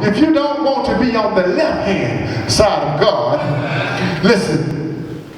if you don't want to be on the left-hand side of God, listen,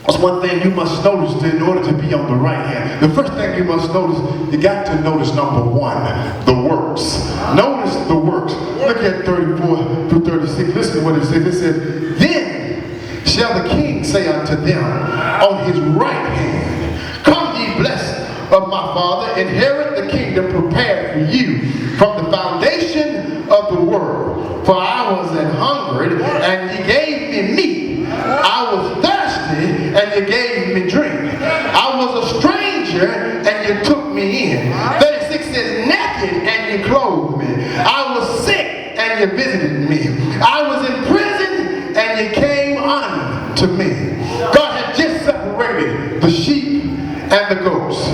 that's one thing you must notice in order to be on the right hand. The first thing you must notice, you got to notice number one, the works. Notice the works. Look at 34 through 36. Listen to what it says. It says, then shall the king say unto them on his right hand, come ye blessed of my Father, inherit the kingdom prepared for you from the foundation of the world. For I was an hungered, and ye gave me meat. I was thirsty, and you gave me drink. I was a stranger, and you took me in. 36 says, naked, and you clothed me. I was sick, and you visited me. I was in prison, and you came unto me. God had just separated the sheep and the goats.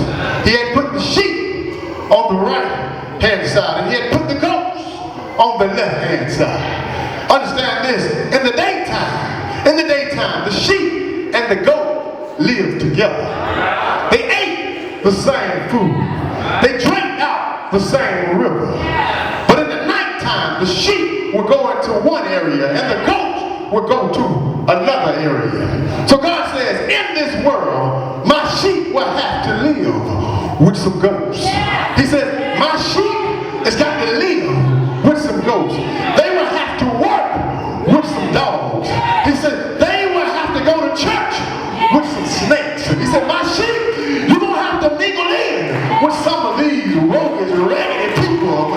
He had put the sheep on the right hand side, and he had put the goats on the left hand side. Understand this, in the daytime, the sheep and the goat lived together. They ate the same food. They drank out the same river. But in the nighttime, the sheep would go into one area and the goats would go to another area. So God says, in this world, my sheep will have to live with some goats. He says, my sheep has got to live with some goats. They will have to work with some dogs. He said, they will have to go to church with some snakes. He said, my sheep, you're going to have to mingle in with some of these roguish, raggedy people.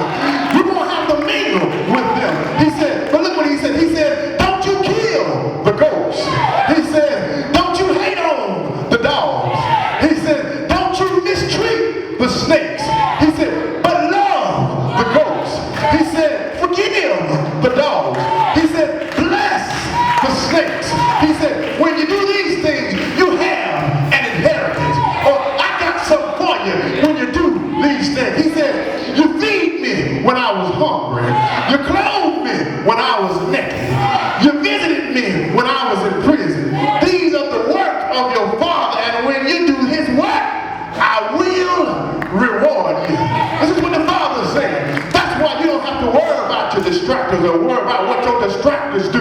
You're going to have to mingle with them. He said, but look what he said. He said, don't you kill the goats. He said, don't you hate on the dogs. He said, don't you mistreat the snakes. He said, but love the goats. He said, forgive the dogs. He said, bless the snakes. He said, when you do these things, you have an inheritance. Or I got something for you when you do these things. He said, you feed me when I was hungry. You clothed me when I was naked. You visited me when I was in prison. These are the work of your Father, and when you do his work, I will reward you. This is what the Father is saying. That's why you don't have to worry about your distractors or worry about what your distractors do.